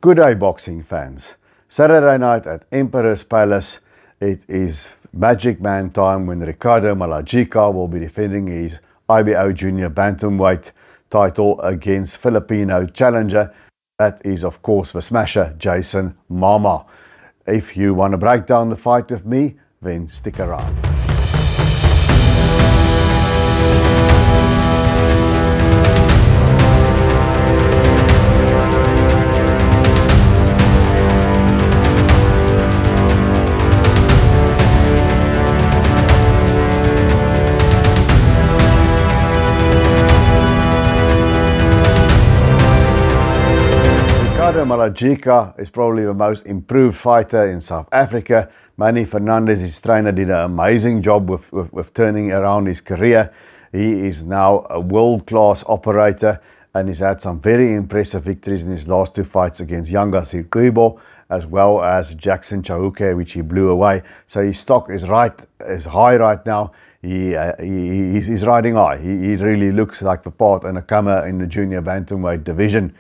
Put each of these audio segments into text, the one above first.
Good day, boxing fans. Saturday night at Emperor's Palace, it is Magic Man time when Ricardo Malajika will be defending his IBO Junior Bantamweight title against Filipino challenger. That is, of course, the smasher, Jayson Mama. If you want to break down the fight with me, then stick around. Ricardo Malajika is probably the most improved fighter in South Africa. Manny Fernandez, his trainer, did an amazing job with turning around his career. He is now a world-class operator and he's had some very impressive victories in his last two fights against Yanga Sikuibo as well as Jackson Chauke, which he blew away. So his stock is high right now. He's riding high. He really looks like the part and a comer in the junior bantamweight division.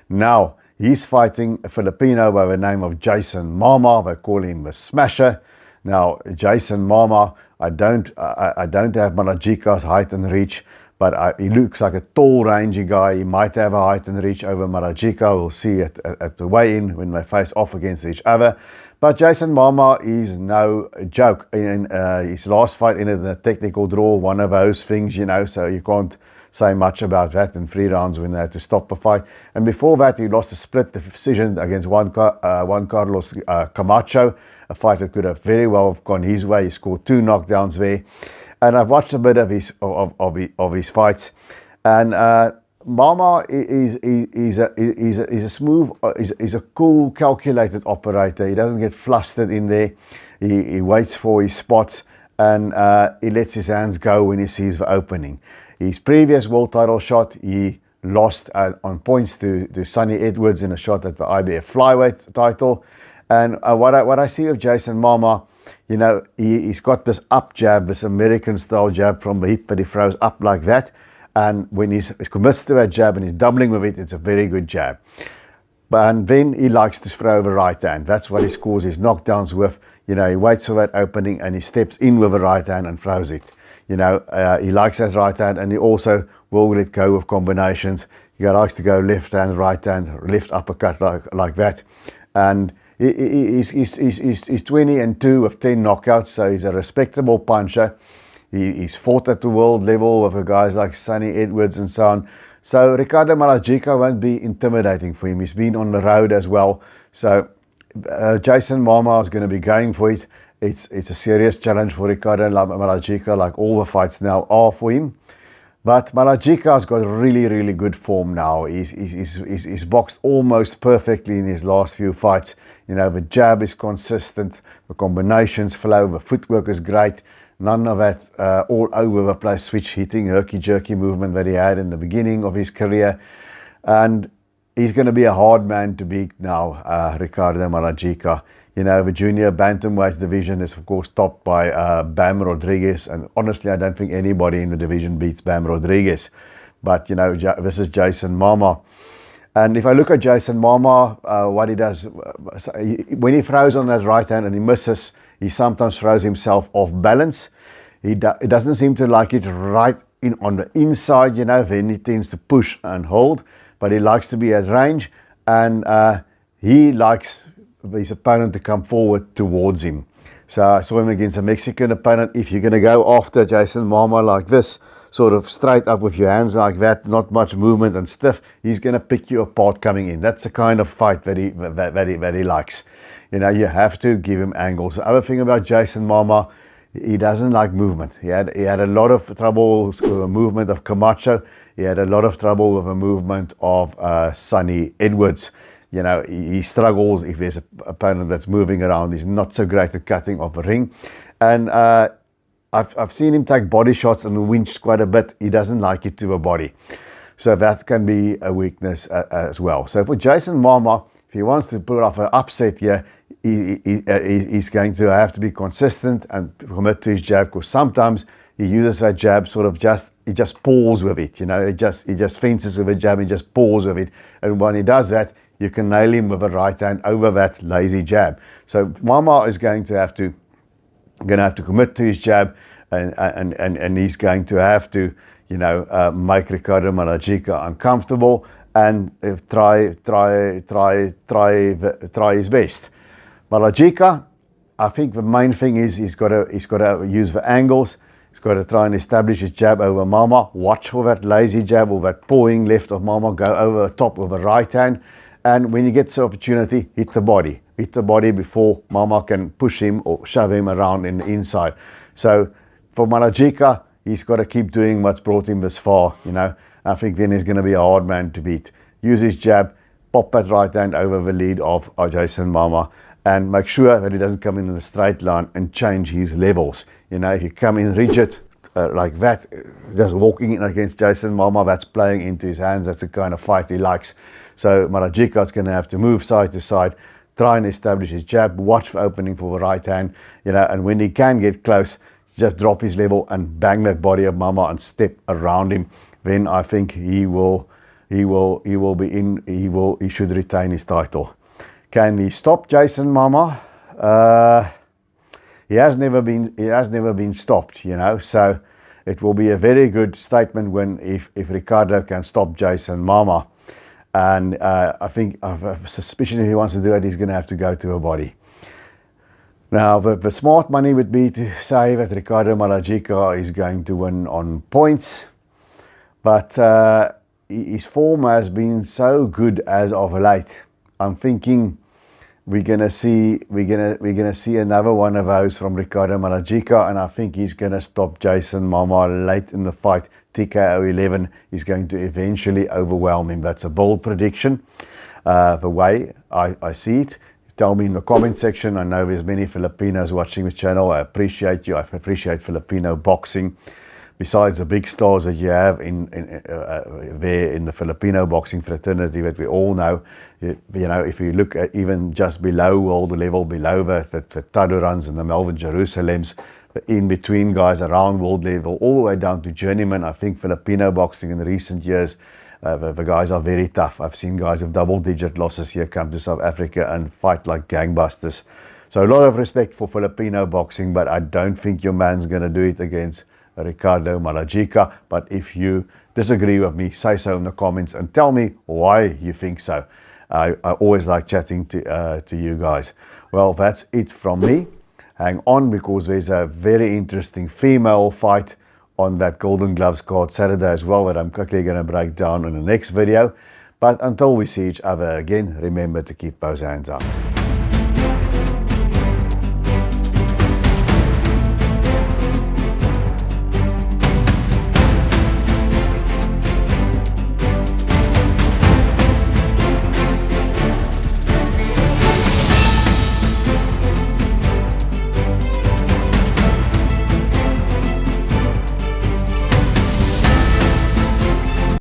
Now, he's fighting a Filipino by the name of Jayson Mama. They call him the Smasher. Now, Jayson Mama, I don't have Malajika's height and reach, but he looks like a tall, rangy guy. He might have a height and reach over Malajika. We'll see at the weigh-in when they face off against each other. But Jayson Mama is no joke. In his last fight ended in a technical draw, one of those things, you know, so you can't say much about that in 3 rounds when they had to stop the fight. And before that, he lost a split decision against Juan Carlos Camacho, a fight that could have very well gone his way. He scored 2 knockdowns there. And I've watched a bit of his fights. And Mama is a smooth, is a cool, calculated operator. He doesn't get flustered in there. He waits for his spots and he lets his hands go when he sees the opening. His previous world title shot, he lost on points to Sonny Edwards in a shot at the IBF flyweight title. And what I see of Jayson Mama, you know, he's got this up jab, this American style jab from the hip that he throws up like that. And when he's commits to that jab and he's doubling with it, it's a very good jab. And then he likes to throw the right hand. That's what he scores his knockdowns with. You know, he waits for that opening and he steps in with the right hand and throws it. You know, he likes that right hand and he also will let go of combinations. He likes to go left hand, right hand, left uppercut like that. And he's 20-2 with 10 knockouts, so he's a respectable puncher. He's fought at the world level with guys like Sonny Edwards and so on. So Ricardo Malajika won't be intimidating for him. He's been on the road as well. So Jayson Mama is going to be going for it. It's a serious challenge for Ricardo Malajika, like all the fights now are for him. But Malajika's got really, really good form now. He's boxed almost perfectly in his last few fights. You know, the jab is consistent, the combinations flow, the footwork is great. None of that all over the place switch hitting, herky-jerky movement that he had in the beginning of his career. And he's going to be a hard man to beat now, Ricardo Malajika. You know, the junior bantamweight division is, of course, topped by Bam Rodriguez. And honestly, I don't think anybody in the division beats Bam Rodriguez. But, you know, this is Jayson Mama. And if I look at Jayson Mama, what he does, when he throws on that right hand and he misses, he sometimes throws himself off balance. He doesn't seem to like it right on the inside, you know, then he tends to push and hold. But he likes to be at range and he likes his opponent to come forward towards him. So I saw him against a Mexican opponent. If you're going to go after Jayson Mama like this, sort of straight up with your hands like that, not much movement and stiff, he's going to pick you apart coming in. That's the kind of fight that he likes. You know, you have to give him angles. The other thing about Jayson Mama, he doesn't like movement. He had a lot of trouble with the movement of Camacho. He had a lot of trouble with the movement of Sonny Edwards. You know, he struggles if there's an opponent that's moving around. He's not so great at cutting off the ring. And I've seen him take body shots and winch quite a bit. He doesn't like it to the body. So that can be a weakness as well. So for Jayson Mama, if he wants to pull off an upset here, he's going to have to be consistent and commit to his jab, because sometimes he uses that jab he just pulls with it, you know, he just fences with a jab, he just pulls with it. And when he does that, you can nail him with a right hand over that lazy jab. So Mama is going to have to commit to his jab, and he's going to have to, you know, make Ricardo Malajika uncomfortable and try his best. Malajika, I think the main thing is he's got to use the angles. He's got to try and establish his jab over Mama. Watch for that lazy jab or that pawing left of Mama. Go over the top with a right hand. And when he gets the opportunity, hit the body. Hit the body before Mama can push him or shove him around in the inside. So for Malajika, he's got to keep doing what's brought him this far, you know. I think then he's going to be a hard man to beat. Use his jab, pop that right hand over the lead of Jayson Mama, and make sure that he doesn't come in a straight line and change his levels. You know, if you come in rigid like that, just walking in against Jayson Mama, that's playing into his hands. That's the kind of fight he likes. So Malajika is going to have to move side to side, try and establish his jab, watch for opening for the right hand, you know, and when he can get close, just drop his level and bang that body of Mama and step around him. Then I think he should retain his title. Can he stop Jayson Mama? He has never been stopped, you know. So it will be a very good statement if Ricardo can stop Jayson Mama. And I think I have a suspicion if he wants to do it, he's going to have to go to a body. Now, the smart money would be to say that Ricardo Malajika is going to win on points, but his form has been so good as of late. I'm thinking we're gonna see another one of those from Ricardo Malajika, and I think he's gonna stop Jayson Mama late in the fight. TKO 11 is going to eventually overwhelm him. That's a bold prediction. The way I see it. Tell me in the comment section. I know there's many Filipinos watching this channel. I appreciate you. I appreciate Filipino boxing. Besides the big stars that you have there in the Filipino boxing fraternity that we all know, you know, if you look at even just below world level, below the Tadurans and the Melvin Jerusalems, the in-between guys around world level, all the way down to journeyman, I think Filipino boxing in recent years, the guys are very tough. I've seen guys with double-digit losses here come to South Africa and fight like gangbusters. So a lot of respect for Filipino boxing, but I don't think your man's going to do it against Ricardo Malajika. But if you disagree with me, say so in the comments and tell me why you think so. I always like chatting to you guys. Well, that's it from me. Hang on, because there's a very interesting female fight on that Golden Gloves card Saturday as well, that I'm quickly going to break down in the next video. But until we see each other again, remember to keep those hands up.